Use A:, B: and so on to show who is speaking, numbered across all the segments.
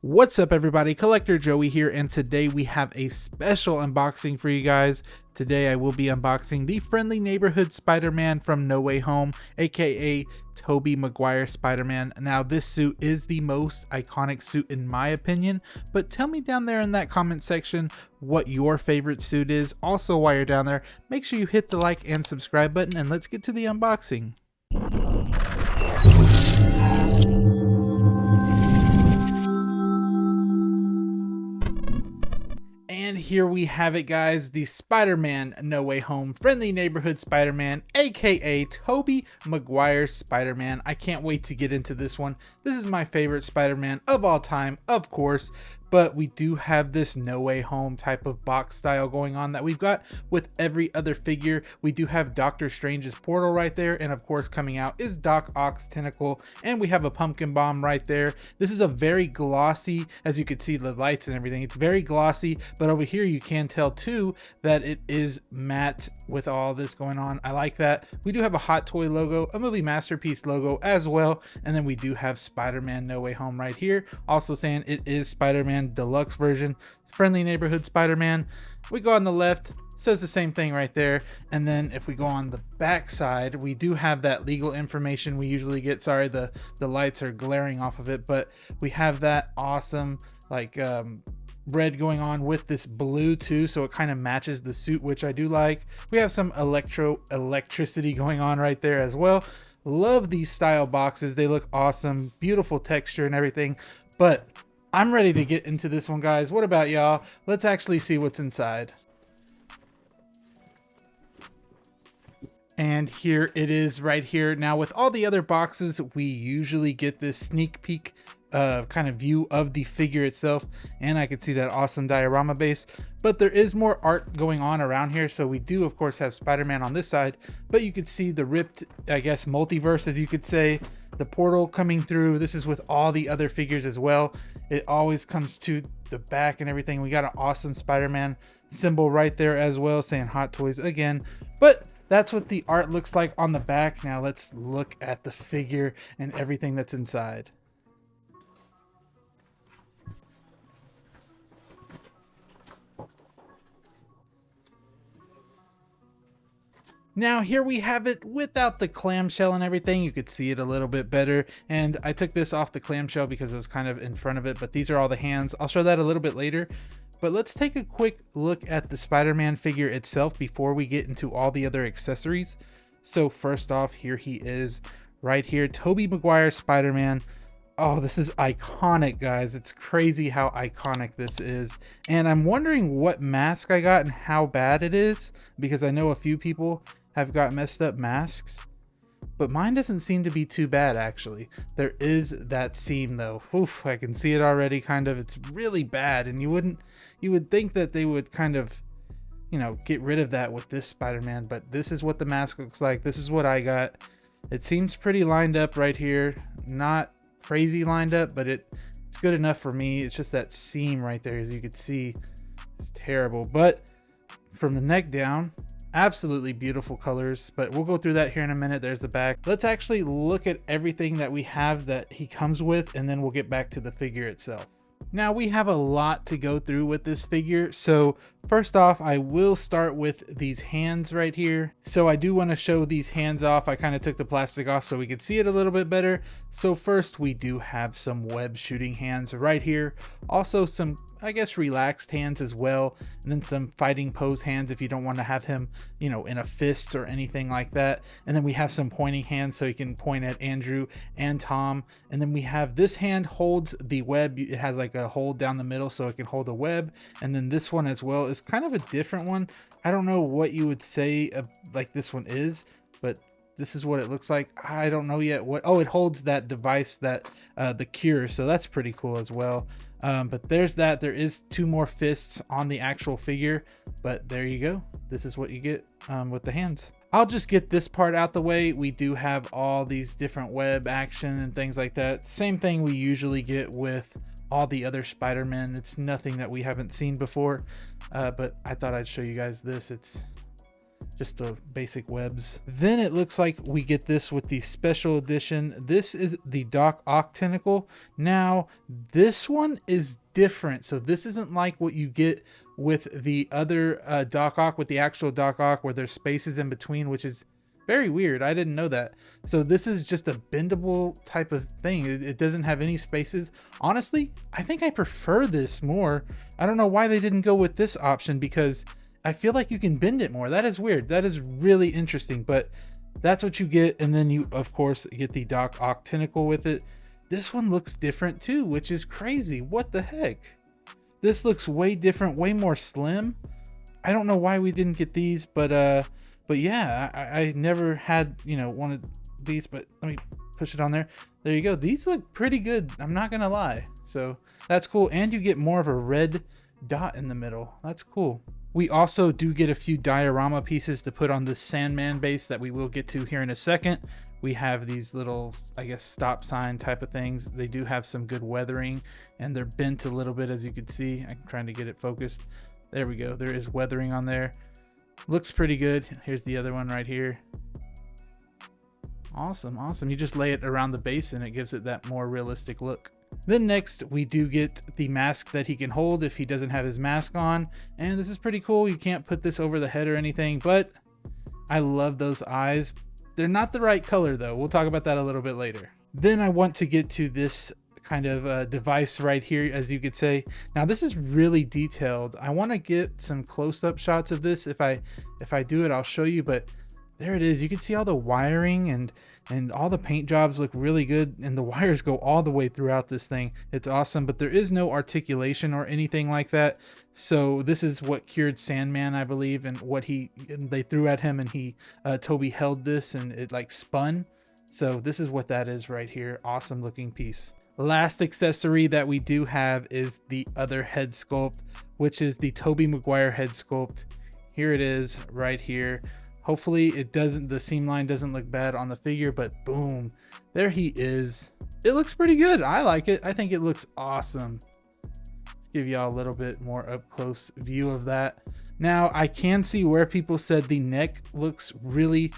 A: What's up everybody, Collector Joey here, and today we have a special unboxing for you guys. Today I will be unboxing the Friendly Neighborhood Spider-Man from No Way Home, aka Toby Maguire Spider-Man. Now this suit is the most iconic suit in my opinion, but tell me down there in that comment section what your favorite suit is. Also, while you're down there, make sure you hit the like and subscribe button, and let's get to the unboxing. And here we have it, guys, the Spider-Man No Way Home Friendly Neighborhood Spider-Man, aka Toby Maguire Spider-Man. I can't wait to get into this one. This is my favorite Spider-Man of all time, of course, but we do have this No Way Home type of box style going on that we've got with every other figure. We do have Doctor Strange's portal right there, and of course coming out is Doc Ock's tentacle, and we have a pumpkin bomb right there. This is a very glossy, as you can see the lights and everything, it's very glossy, but over here you can tell too that it is matte with all this going on. I like that. We do have a Hot Toy logo, a Movie Masterpiece logo as well, and then we do have Spider-Man No Way Home right here, also saying it is Spider-Man Deluxe version, Friendly Neighborhood Spider-Man. We go on the left, says the same thing right there, and then if we go on the back side, we do have that legal information we usually get. Sorry, the lights are glaring off of it, but we have that awesome like red going on with this blue too, so it kind of matches the suit, which I do like. We have some electricity going on right there as well. Love these style boxes, they look awesome, beautiful texture and everything. But I'm ready to get into this one, guys. What about y'all? Let's actually see what's inside. And here it is right here. Now with all the other boxes, we usually get this sneak peek kind of view of the figure itself, and I could see that awesome diorama base, but there is more art going on around here. So we do of course have Spider-Man on this side, but you could see the ripped, I guess, multiverse, as you could say, the portal coming through. This is with all the other figures as well. It always comes to the back and everything. We got an awesome Spider-Man symbol right there as well, saying Hot Toys again. But that's what the art looks like on the back. Now let's look at the figure and everything that's inside. Now here we have it without the clamshell and everything. You could see it a little bit better, and I took this off the clamshell because it was kind of in front of it, but these are all the hands. I'll show that a little bit later, but let's take a quick look at the Spider-Man figure itself before we get into all the other accessories. So first off, here he is right here, Toby Maguire Spider-Man. Oh, this is iconic, guys. It's crazy how iconic this is. And I'm wondering what mask I got and how bad it is, because I know a few people have got messed up masks, but mine doesn't seem to be too bad actually. There is that seam though. Oof, I can see it already kind of. It's really bad, and you would think that they would kind of, you know, get rid of that with this Spider-Man, but this is what the mask looks like. This is what I got. It seems pretty lined up right here. Not crazy lined up, but it's good enough for me. It's just that seam right there, as you can see, it's terrible. But from the neck down, absolutely beautiful colors, but we'll go through that here in a minute. There's the back. Let's actually look at everything that we have that he comes with, and then we'll get back to the figure itself. Now we have a lot to go through with this figure, so first off, I will start with these hands right here. So I do want to show these hands off. I kind of took the plastic off so we could see it a little bit better. So first, we do have some web shooting hands right here. Also some, I guess, relaxed hands as well. And then some fighting pose hands if you don't want to have him, you know, in a fist or anything like that. And then we have some pointing hands so you can point at Andrew and Tom. And then we have this hand holds the web. It has like a hole down the middle so it can hold a web. And then this one as well is kind of a different one. I don't know what you would say like this one is, but this is what it looks like. I don't know yet what. Oh, it holds that device, that the cure, so that's pretty cool as well. But there's that. There is two more fists on the actual figure, but there you go. This is what you get with the hands. I'll just get this part out the way. We do have all these different web action and things like that. Same thing we usually get with all the other Spider-Man. It's nothing that we haven't seen before, but I thought I'd show you guys this. It's just the basic webs. Then it looks like we get this with the special edition. This is the Doc Ock tentacle. Now this one is different, so this isn't like what you get with the other Doc Ock, with the actual Doc Ock where there's spaces in between, which is very weird. I didn't know that. So this is just a bendable type of thing. It doesn't have any spaces. Honestly, I think I prefer this more. I don't know why they didn't go with this option, because I feel like you can bend it more. That is weird. That is really interesting, but that's what you get. And then you of course get the Doc Ock tentacle with it. This one looks different too, which is crazy. What the heck? This looks way different, way more slim. I don't know why we didn't get these, but yeah, I never had, you know, one of these, but let me push it on there. There you go. These look pretty good, I'm not gonna lie. So that's cool. And you get more of a red dot in the middle. That's cool. We also do get a few diorama pieces to put on the Sandman base that we will get to here in a second. We have these little, I guess, stop sign type of things. They do have some good weathering, and they're bent a little bit, as you can see. I'm trying to get it focused. There we go. There is weathering on there. Looks pretty good. Here's the other one right here. Awesome, awesome. You just lay it around the base and it gives it that more realistic look. Then next we do get the mask that he can hold if he doesn't have his mask on, and this is pretty cool. You can't put this over the head or anything, but I love those eyes. They're not the right color though. We'll talk about that a little bit later. Then I want to get to this kind of device right here, as you could say. Now this is really detailed. I want to get some close-up shots of this. If I do it, I'll show you, but there it is. You can see all the wiring and all the paint jobs look really good, and the wires go all the way throughout this thing. It's awesome, but there is no articulation or anything like that. So this is what cured Sandman, I believe, and what they threw at him, and Toby held this and it like spun. So this is what that is right here. Awesome looking piece. Last accessory that we do have is the other head sculpt, which is the Toby Maguire head sculpt. Here it is right here. Hopefully it doesn't, the seam line doesn't look bad on the figure, but boom, there he is. It looks pretty good. I like it. I think it looks awesome. Let's give y'all a little bit more up close view of that. Now I can see where people said the neck looks really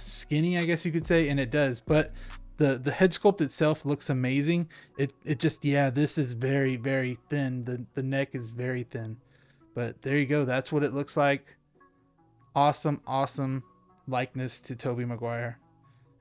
A: skinny, I guess you could say, and it does, but the head sculpt itself looks amazing. It just, yeah, this is very thin. The neck is very thin, but there you go. That's what it looks like. Awesome likeness to Toby Maguire.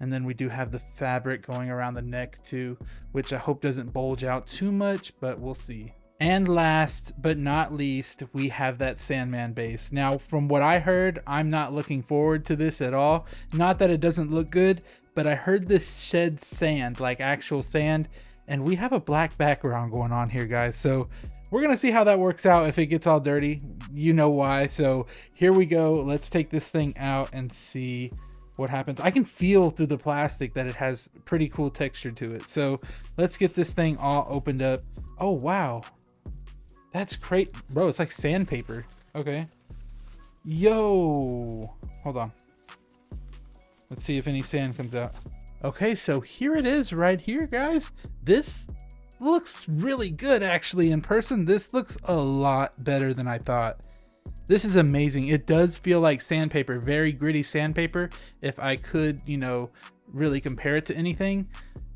A: And then we do have the fabric going around the neck too, which I hope doesn't bulge out too much, but we'll see. And last but not least, we have that Sandman base. Now, from what I heard, I'm not looking forward to this at all. Not that it doesn't look good, but I heard this shed sand, like actual sand, and we have a black background going on here, guys. So we're gonna see how that works out. If it gets all dirty, you know why. So here we go. Let's take this thing out and see what happens. I can feel through the plastic that it has pretty cool texture to it. So let's get this thing all opened up. Oh wow, that's great, bro. It's like sandpaper. Okay, yo, hold on. Let's see if any sand comes out. Okay, so here it is right here, guys. This looks really good actually in person. This looks a lot better than I thought. This is amazing. It does feel like sandpaper, very gritty sandpaper, if I could, you know, really compare it to anything.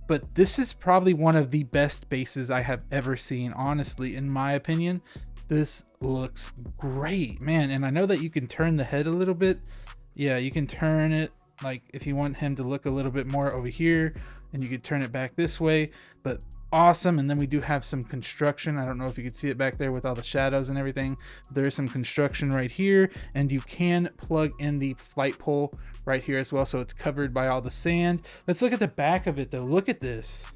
A: But this is probably one of the best bases I have ever seen, honestly, in my opinion. This looks great, man. And I know that you can turn the head a little bit. Yeah, you can turn it, like if you want him to look a little bit more over here, and you could turn it back this way, but awesome. And then we do have some construction. I don't know if you can see it back there with all the shadows and everything. There is some construction right here, and you can plug in the flight pole right here as well, so it's covered by all the sand. Let's look at the back of it though. Look at this.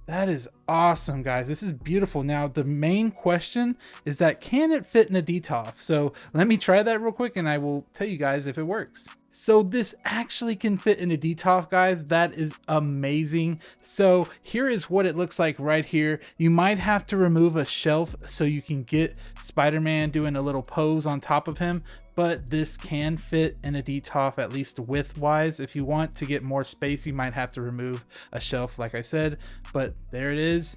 A: That is awesome, guys. This is beautiful. Now the main question is that, can it fit in a DTOF? So let me try that real quick and I will tell you guys if it works. So this actually can fit in a DTOF, guys. That is amazing. So here is what it looks like right here. You might have to remove a shelf so you can get Spider-Man doing a little pose on top of him, but this can fit in a DTOF, at least width wise. If you want to get more space, you might have to remove a shelf, like I said, but there it is.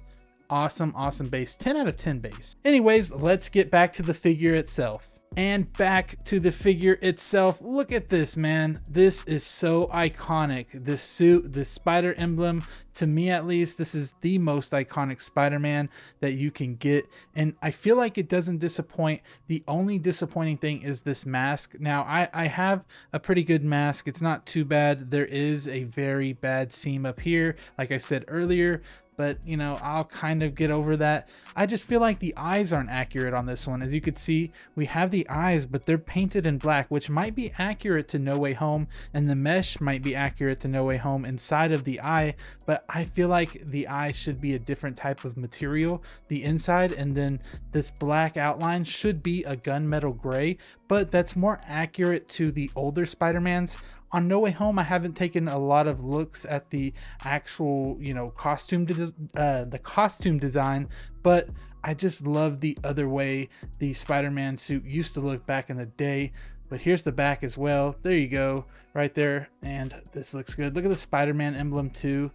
A: Awesome base. 10 out of 10 base. Anyways, let's get back to the figure itself. And back to the figure itself. Look at this, man. This is so iconic. This suit, this spider emblem, to me at least, this is the most iconic Spider-Man that you can get. And I feel like it doesn't disappoint. The only disappointing thing is this mask. Now, I have a pretty good mask. It's not too bad. There is a very bad seam up here, like I said earlier, but you know, I'll kind of get over that. I just feel like the eyes aren't accurate on this one. As you can see, we have the eyes, but they're painted in black, which might be accurate to No Way Home, and the mesh might be accurate to No Way Home inside of the eye, but I feel like the eye should be a different type of material, the inside, and then this black outline should be a gunmetal gray, but that's more accurate to the older Spider-Mans. On No Way Home, I haven't taken a lot of looks at the actual, you know, costume design, but I just love the other way the Spider-Man suit used to look back in the day. But here's the back as well. There you go, right there. And this looks good. Look at the Spider-Man emblem too.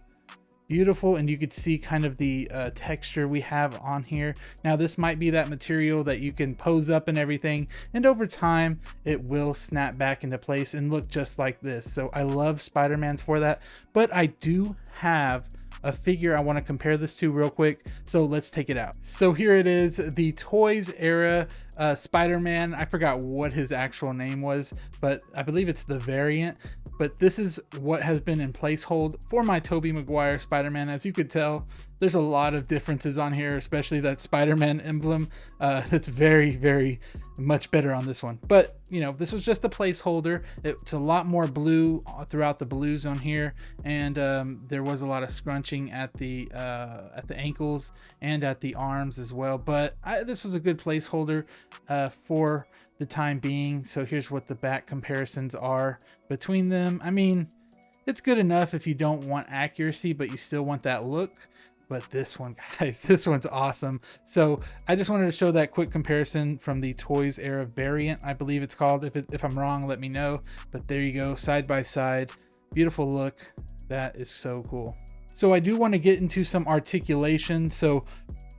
A: Beautiful, and you could see kind of the texture we have on here. Now this might be that material that you can pose up and everything, and over time it will snap back into place and look just like this. So I love Spider-Man's for that, but I do have a figure I want to compare this to real quick, so let's take it out. So here it is, the Toys era Spider-Man. I forgot what his actual name was, but I believe it's the variant. But this is what has been in placehold for my Tobey Maguire Spider-Man. As you could tell, there's a lot of differences on here, especially that Spider-Man emblem. That's very, very much better on this one. But, you know, this was just a placeholder. It's a lot more blue throughout the blues on here. And there was a lot of scrunching at the ankles and at the arms as well. But this was a good placeholder for the time being. So here's what the back comparisons are between them. I mean, it's good enough if you don't want accuracy, but you still want that look. But this one, guys, this one's awesome. So I just wanted to show that quick comparison from the Toys era variant, I believe it's called. If I'm wrong, let me know. But there you go, side by side. Beautiful look. That is so cool. So I do want to get into some articulation. So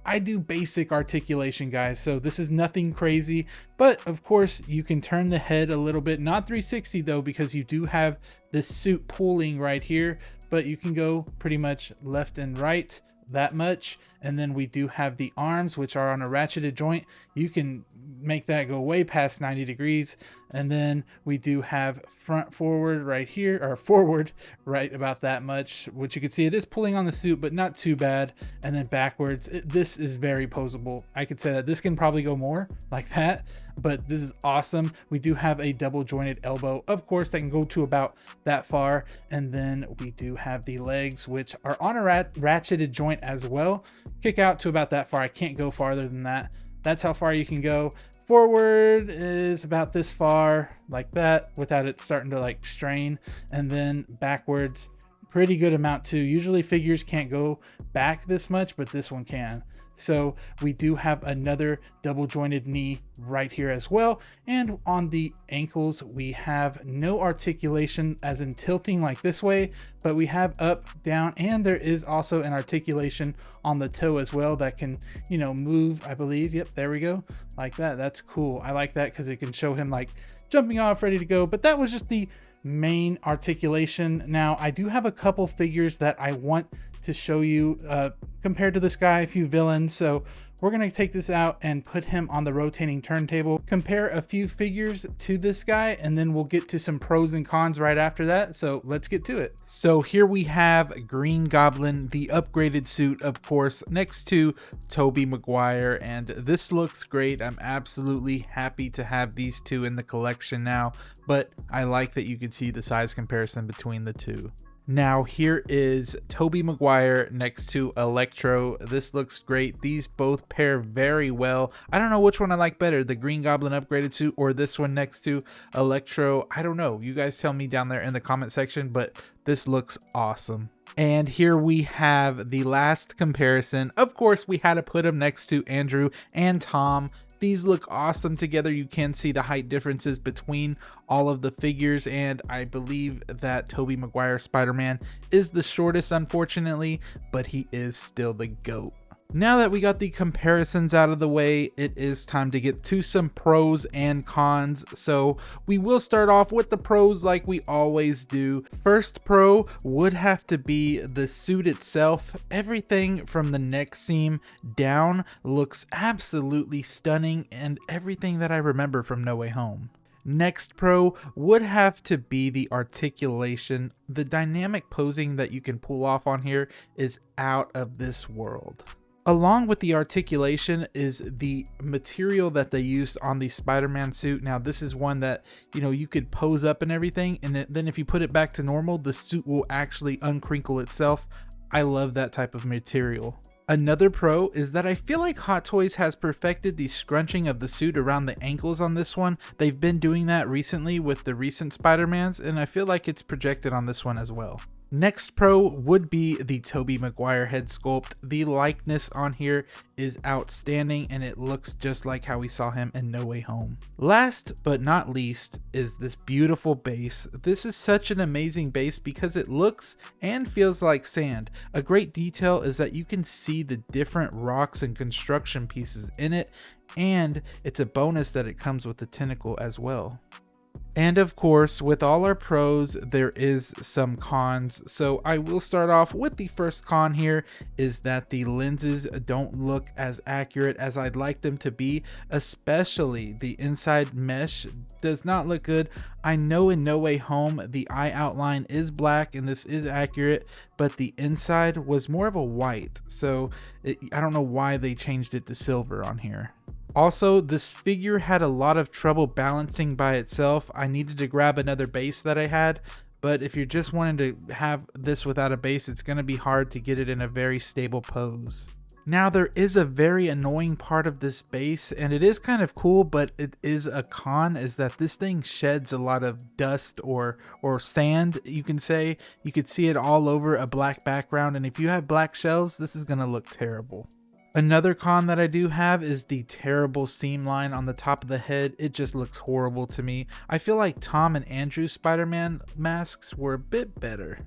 A: I do basic articulation, guys, so this is nothing crazy, but of course you can turn the head a little bit, not 360 though, because you do have this suit pulling right here, but you can go pretty much left and right that much. And then we do have the arms, which are on a ratcheted joint. You can make that go way past 90 degrees. And then we do have front forward right here, or forward right about that much, which you can see it is pulling on the suit, but not too bad. And then backwards, this is very posable. I could say that this can probably go more like that, but this is awesome. We do have a double jointed elbow, of course, that can go to about that far. And then we do have the legs, which are on a ratcheted joint as well. Kick out to about that far. I can't go farther than that. That's how far you can go. Forward is about this far, like that, without it starting to like strain. And then backwards, pretty good amount too. Usually figures can't go back this much, but this one can. So we do have another double jointed knee right here as well. And on the ankles, we have no articulation as in tilting like this way, but we have up, down, and there is also an articulation on the toe as well that can, you know, move, I believe. Yep, there we go. Like that. That's cool. I like that because it can show him like jumping off, ready to go. But that was just the main articulation. Now, I do have a couple figures that I want to show you compared to this guy, a few villains. So we're going to take this out and put him on the rotating turntable, compare a few figures to this guy, and then we'll get to some pros and cons right after that. So let's get to it. So here we have Green Goblin, the upgraded suit, of course, next to Toby Maguire, and this looks great. I'm absolutely happy to have these two in the collection now, but I like that you can see the size comparison between the two. Now here is Tobey Maguire next to Electro. This looks great. These both pair very well. I don't know which one I like better, the Green Goblin upgraded suit or this one next to Electro. I don't know. You guys tell me down there in the comment section, but this looks awesome. And here we have the last comparison. Of course, we had to put them next to Andrew and Tom. These look awesome together. You can see the height differences between all of the figures, and I believe that Tobey Maguire Spider-Man is the shortest, unfortunately, but he is still the GOAT. Now that we got the comparisons out of the way, it is time to get to some pros and cons. So we will start off with the pros like we always do. First pro would have to be the suit itself. Everything from the neck seam down looks absolutely stunning, and everything that I remember from No Way Home. Next pro would have to be the articulation. The dynamic posing that you can pull off on here is out of this world. Along with the articulation is the material that they used on the Spider-Man suit. Now this is one that, you could pose up and everything, and then if you put it back to normal, the suit will actually uncrinkle itself. I love that type of material. Another pro is that I feel like Hot Toys has perfected the scrunching of the suit around the ankles on this one. They've been doing that recently with the recent Spider-Mans, and I feel like it's projected on this one as well. Next pro would be the Toby Maguire head sculpt. The likeness on here is outstanding, and it looks just like how we saw him in No Way Home. Last but not least is this beautiful base. This is such an amazing base because it looks and feels like sand. A great detail is that you can see the different rocks and construction pieces in it, and it's a bonus that it comes with the tentacle as well. And of course, with all our pros, there is some cons. So I will start off with the first con here, is that the lenses don't look as accurate as I'd like them to be, especially the inside mesh does not look good. I know in No Way Home, the eye outline is black and this is accurate, but the inside was more of a white. So I don't know why they changed it to silver on here. Also, this figure had a lot of trouble balancing by itself. I needed to grab another base that I had, but if you're just wanting to have this without a base, it's going to be hard to get it in a very stable pose. Now, there is a very annoying part of this base, and it is kind of cool, but it is a con, is that this thing sheds a lot of dust or sand, you can say. You could see it all over a black background, and if you have black shelves, this is going to look terrible. Another con that I do have is the terrible seam line on the top of the head. It just looks horrible to me. I feel like Tom and Andrew's Spider-Man masks were a bit better.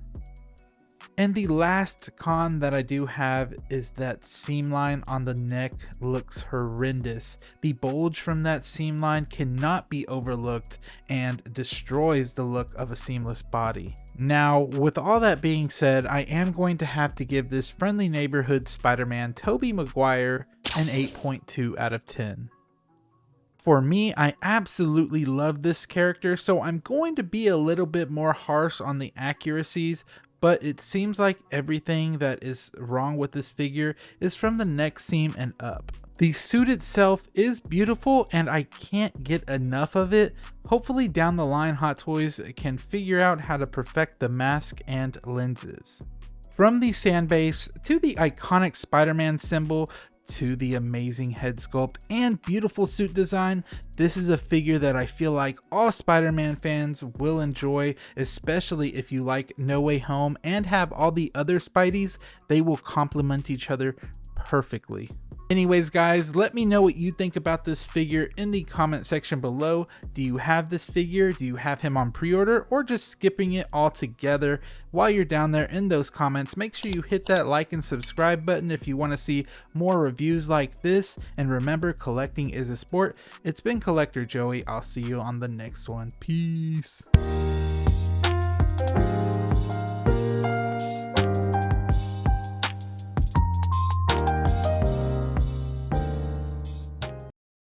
A: And the last con that I do have is that seam line on the neck looks horrendous. The bulge from that seam line cannot be overlooked and destroys the look of a seamless body. Now, with all that being said, I am going to have to give this friendly neighborhood Spider-Man Toby Maguire an 8.2 out of 10. For me, I absolutely love this character, so I'm going to be a little bit more harsh on the accuracies, but it seems like everything that is wrong with this figure is from the neck seam and up. The suit itself is beautiful and I can't get enough of it. Hopefully down the line Hot Toys can figure out how to perfect the mask and lenses. From the Sandman Base to the iconic Spider-Man symbol, to the amazing head sculpt and beautiful suit design, this is a figure that I feel like all Spider-Man fans will enjoy, especially if you like No Way Home and have all the other Spideys. They will complement each other perfectly. Anyways guys, let me know what you think about this figure in the comment section below. Do you have this figure? Do you have him on pre-order, or just skipping it altogether? While you're down there in those comments, make sure you hit that like and subscribe button if you want to see more reviews like this. And remember, collecting is a sport. It's been Collector Joey. I'll see you on the next one. Peace.